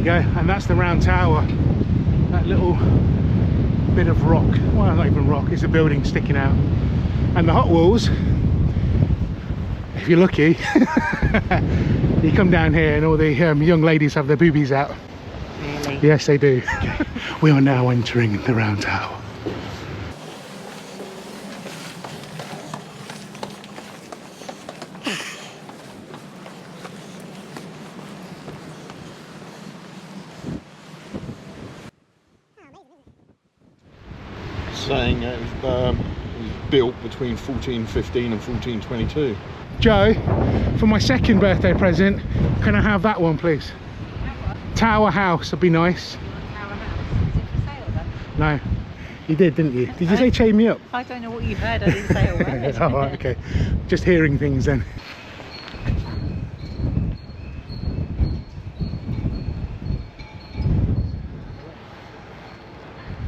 go, and that's the round tower. That little bit of rock, well, not even rock, it's a building sticking out. And the hot walls, if you're lucky, you come down here and all the young ladies have their boobies out. Really? Yes, they do. We are now entering the round tower. Saying it was built between 1415 and 1422. Joe, for my second birthday present, can I have that one, please? Tower house would be nice. Tower house. Is it for sale then? No, you did, didn't you? Did you say chain me up? I don't know what you heard. I didn't say a word. Oh, right, okay. Just hearing things then.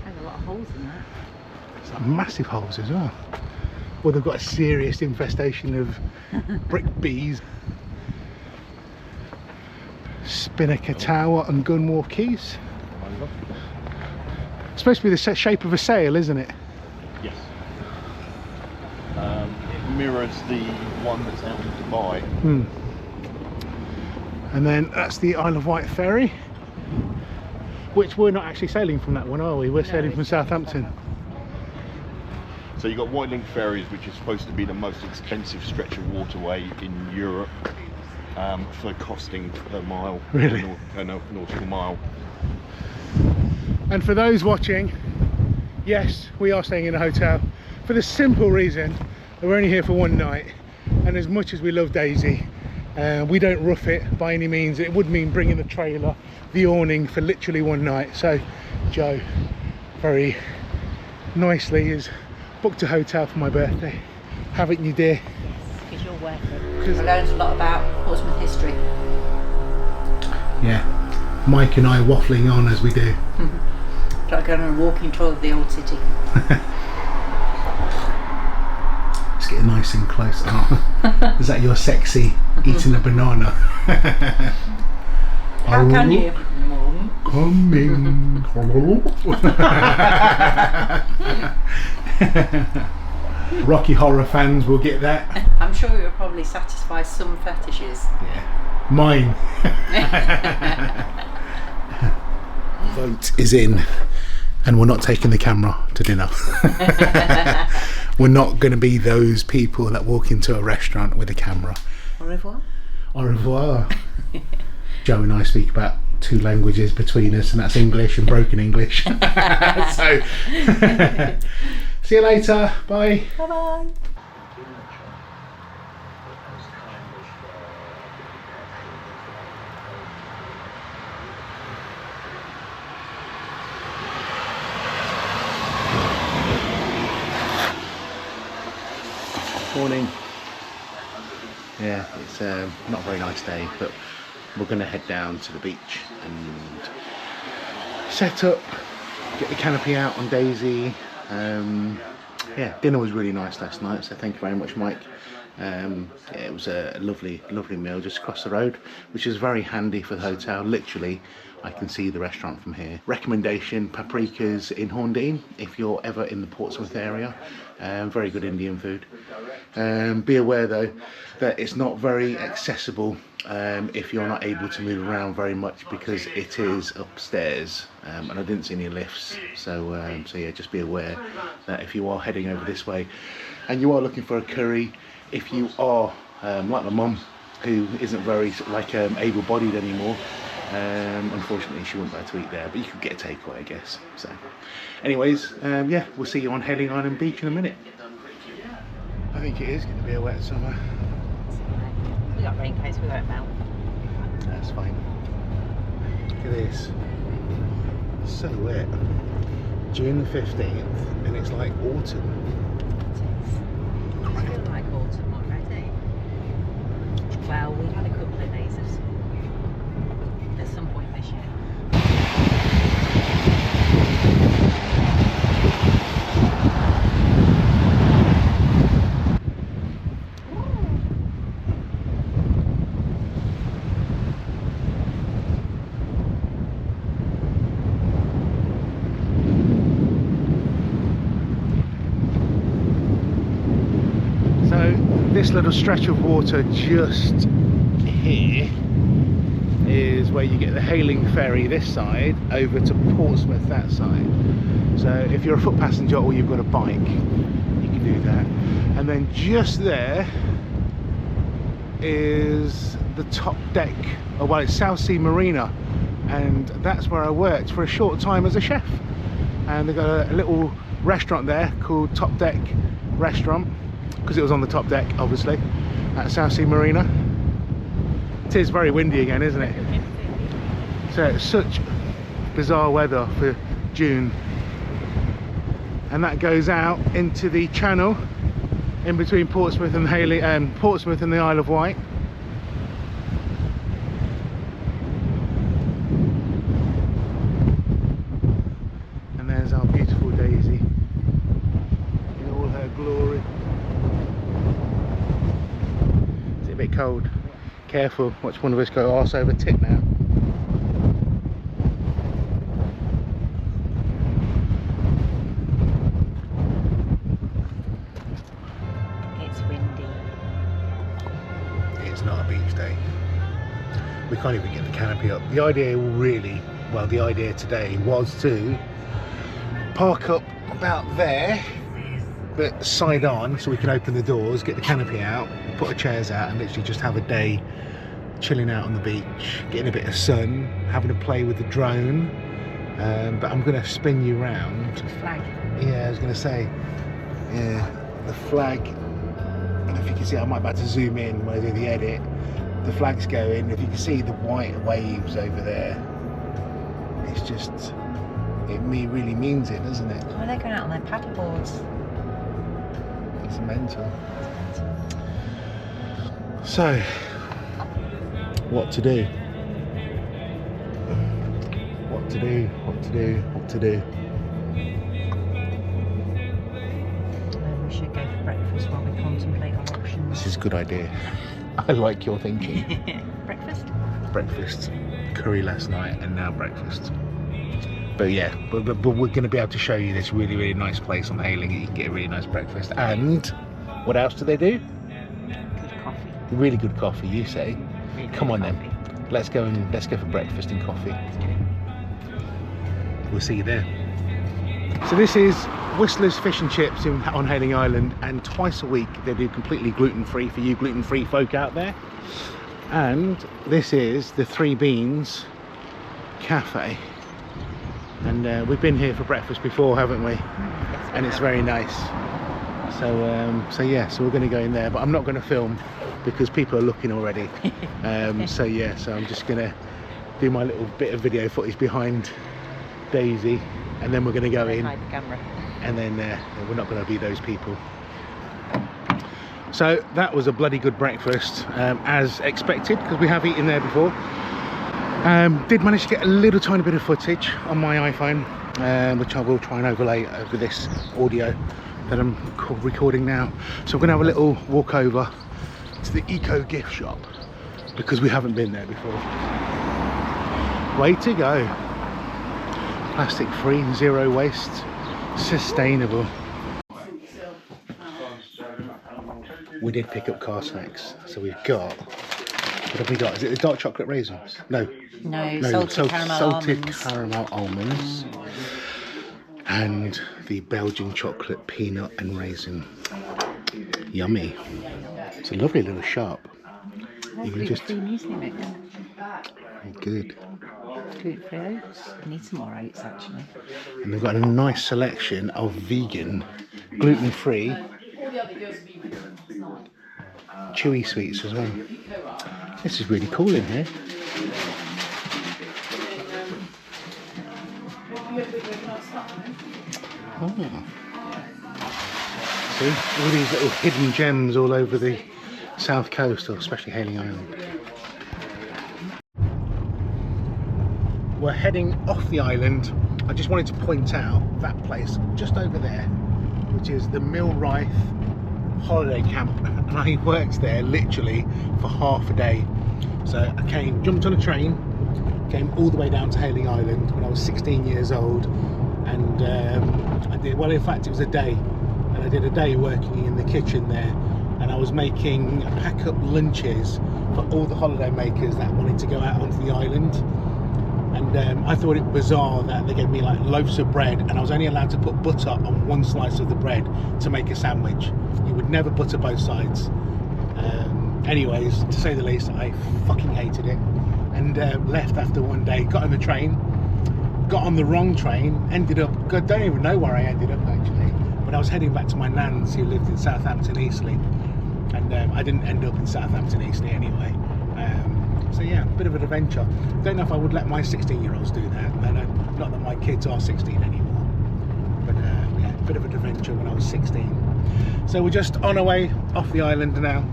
There's a lot of holes in that. It's like massive holes as well. Well, they've got a serious infestation of brick bees. Spinnaker Tower and Gunwharf Keys. It's supposed to be the shape of a sail, isn't it? Yes. It mirrors the one that's out in Dubai. And then that's the Isle of Wight ferry, which we're not actually sailing from that one, are we? We're sailing from Southampton. So you've got White Link ferries, which is supposed to be the most expensive stretch of waterway in Europe for costing per mile. Really? Per nautical mile. And for those watching, yes, we are staying in a hotel for the simple reason that we're only here for one night, and as much as we love Daisy, we don't rough it by any means. It would mean bringing the trailer, the awning for literally one night. So Joe very nicely has booked a hotel for my birthday, haven't you, dear? Yes, because you're worth it. I learned a lot about Portsmouth history. Yeah, Mike and I waffling on as we do. Like going on a walking tour of the old city. Let's get nice and close. Oh, is that your sexy eating a banana? How can you? Mum. Coming. Rocky Horror fans will get that. I'm sure it will probably satisfy some fetishes. Yeah. Mine. Vote is in, and we're not taking the camera to dinner. We're not going to be those people that walk into a restaurant with a camera. Au revoir. Au revoir. Joe and I speak about 2 languages between us, and that's English and broken English. So, see you later. Bye. Bye bye. Morning. Yeah, it's not a very nice day, but we're going to head down to the beach and set up, get the canopy out on Daisy. Yeah, dinner was really nice last night, so thank you very much, Mike. Yeah, it was a lovely meal just across the road, which is very handy for the hotel. Literally, I can see the restaurant from here. Recommendation, Paprika's in Horndean, if you're ever in the Portsmouth area. Very good Indian food. Be aware though that it's not very accessible if you're not able to move around very much, because it is upstairs, and I didn't see any lifts. So yeah, just be aware that if you are heading over this way and you are looking for a curry, if you are like my mum, who isn't very able-bodied anymore, unfortunately she wouldn't be able to eat there, but you could get a takeaway, I guess. So anyways, yeah, we'll see you on Heading Island Beach in a minute. I think it is going to be a wet summer. We got raincoats, we won't melt. That's fine. Look at this. It's so wet. June the 15th, and it's like autumn. I feel like autumn already. Well, we've had a couple of days of sun at some point this year. this little stretch of water just here is where you get the hailing ferry this side over to Portsmouth that side. So if you're a foot passenger or you've got a bike, you can do that. And then just there is the top deck, oh well, it's South Sea Marina, and that's where I worked for a short time as a chef. And they've got a little restaurant there called Top Deck Restaurant, because it was on the top deck obviously at South Sea Marina. It is very windy again, isn't it? So it's such bizarre weather for June. And that goes out into the channel in between Portsmouth and Portsmouth and the Isle of Wight. And there's our beautiful Daisy in all her glory. Is it a bit cold? Careful, watch one of us go arse over tit now. It's windy. It's not a beach day. We can't even get the canopy up. The idea really, well, the idea today was to park up about there, but side on, so we can open the doors, get the canopy out, put the chairs out, and literally just have a day chilling out on the beach, getting a bit of sun, having a play with the drone. But I'm going to spin you round. The flag. Yeah, I was going to say, yeah, the flag. I don't know if you can see, I might be able to zoom in when I do the edit. The flag's going. If you can see the white waves over there, it's just, it really means it, doesn't it? Oh, they're going out on their paddle boards. It's mental. So, what to do? What to do? What to do? What to do? We should go for breakfast while we contemplate our options. This is a good idea. I like your thinking. Breakfast? Breakfast. Curry last night and now breakfast. But yeah, but we're going to be able to show you this really nice place on Hayling. You can get a really nice breakfast. And what else do they do? Good coffee. Really good coffee, you say? Really Come on coffee. then. Let's go for breakfast and coffee. We'll see you there. So this is Whistler's Fish and Chips on Hayling Island, and twice a week they do completely gluten-free for you gluten-free folk out there. And this is the Three Beans Cafe, and we've been here for breakfast before, haven't we? Yes, And it's very nice. So yeah, so we're going to go in there, but I'm not going to film because people are looking already. So yeah, so I'm just going to do my little bit of video footage behind Daisy, and then we're going to go in, hide the camera. and then we're not going to be those people. So that was a bloody good breakfast, as expected, because we have eaten there before. Did manage to get a little tiny bit of footage on my iPhone, which I will try and overlay over this audio that I'm recording now. So we're going to have a little walk over to the Eco Gift Shop, because we haven't been there before. Way to go. Plastic free, zero waste, sustainable. We did pick up car snacks, so we've got, what have we got? Is it the dark chocolate raisins? No, Salted salted caramel almonds. caramel almonds, and the Belgian chocolate peanut and raisin. Yummy. It's a lovely little shop. You can just, very good. Gluten-free oats. I need some more oats actually. And they've got a nice selection of vegan, gluten-free, chewy sweets as well. This is really cool in here. Oh. See, all these little hidden gems all over the south coast, or especially Hayling Island. We're heading off the island. I just wanted to point out that place just over there, which is the Millrife holiday camp, and I worked there literally for half a day. So I jumped on a train, came all the way down to Hayling Island when I was 16 years old, and I did, well, in fact it was a day, and I did a day working in the kitchen there, and I was making pack-up lunches for all the holiday makers that wanted to go out onto the island. And I thought it bizarre that they gave me like loaves of bread, and I was only allowed to put butter on one slice of the bread to make a sandwich. You would never butter both sides. Anyways, to say the least, I fucking hated it, and left after one day. Got on the train, got on the wrong train, ended up, I don't even know where I ended up actually, but I was heading back to my nan's who lived in Southampton Eastleigh, and I didn't end up in Southampton Eastleigh anyway. So yeah, bit of an adventure. Don't know if I would let my 16-year-olds do that. Not that my kids are 16 anymore, but yeah, bit of an adventure when I was 16. So we're just on our way off the island now.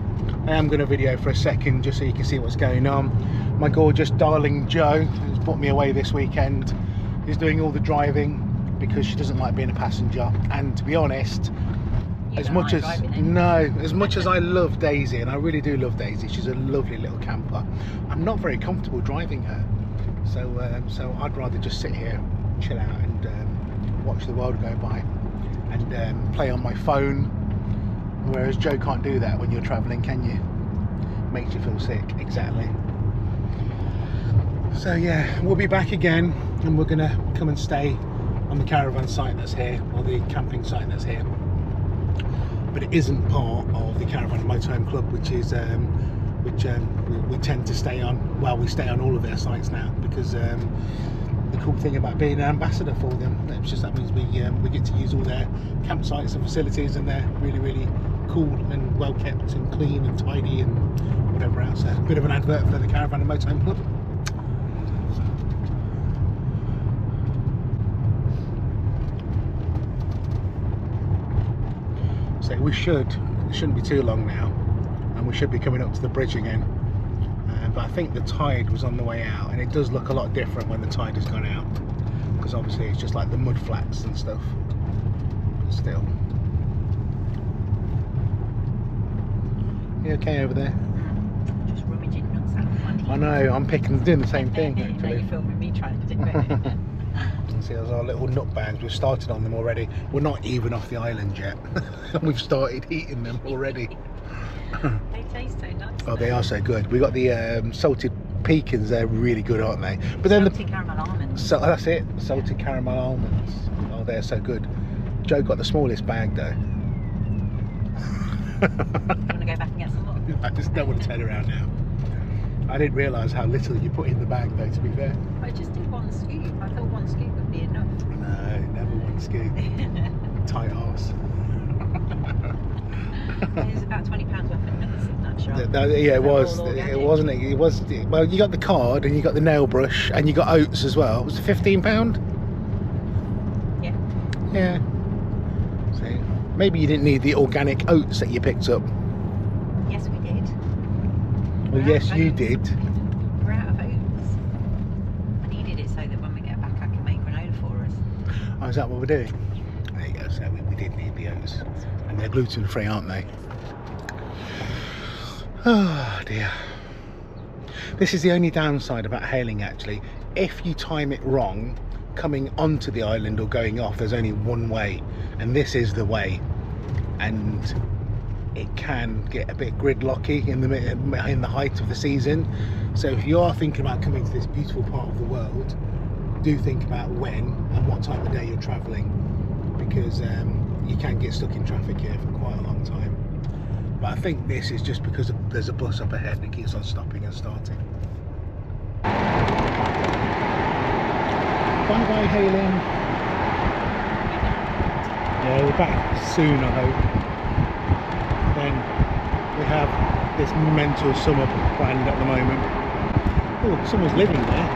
I am going to video for a second just so you can see what's going on. My gorgeous darling Jo, who's brought me away this weekend, is doing all the driving because she doesn't like being a passenger. And to be honest, as much as I love Daisy, and I really do love Daisy, she's a lovely little camper, I'm not very comfortable driving her. So I'd rather just sit here, chill out, and watch the world go by, and play on my phone. Whereas Jo can't do that when you're travelling, can you? Makes you feel sick, exactly. So yeah, we'll be back again, and we're gonna come and stay on the caravan site that's here, or the camping site that's here. But it isn't part of the Caravan and Motorhome Club, which is we tend to stay on. Well, we stay on all of their sites now, because the cool thing about being an ambassador for them, it's just that means we get to use all their campsites and facilities, and they're really cool and well kept and clean and tidy and whatever else. A bit of an advert for the Caravan and Motorhome Club. So it shouldn't be too long now, and we should be coming up to the bridge again. But I think the tide was on the way out, and it does look a lot different when the tide has gone out, because obviously it's just like the mud flats and stuff. But still. You okay over there? Just rummaging nuts out of money. I know, I'm doing the same thing actually. You're filming me trying to do it. See, there's our little nut bags. We've started on them already. We're not even off the island yet. We've started eating them already. They taste so nice. Oh, they are so good. We got the salted pecans. They're really good, aren't they? But then salted caramel almonds. So that's it. Salted caramel almonds. Oh, they're so good. Jo got the smallest bag though. You want to go back and get some more? I just don't want to turn around now. I didn't realise how little you put in the bag though, to be fair. I just did one scoop. I thought one scoop would be enough. No, never one scoop. Tight arse. There's about £20 worth of nuts in that shop. Yeah, it was. It wasn't. It was. Well, you got the card, and you got the nail brush, and you got oats as well. Was it £15? Yeah. Yeah. See, maybe you didn't need the organic oats that you picked up. Yes, we did. Well, yes, you did. We're out of oats. I needed it so that when we get back, I can make granola for us. Oh, is that what we're doing? There you go. So we did need the oats, and they're gluten-free, aren't they? Oh dear. This is the only downside about hailing actually. If you time it wrong, coming onto the island or going off, there's only one way, and this is the way, and it can get a bit gridlocky in the height of the season. So if you are thinking about coming to this beautiful part of the world, do think about when and what time of day you're travelling, because you can get stuck in traffic here for quite a long time. But I think this is just because there's a bus up ahead and it keeps on stopping and starting. Bye bye hailing. Yeah, we're back soon, I hope. Then we have this mental summer planned at the moment. Oh, someone's living there.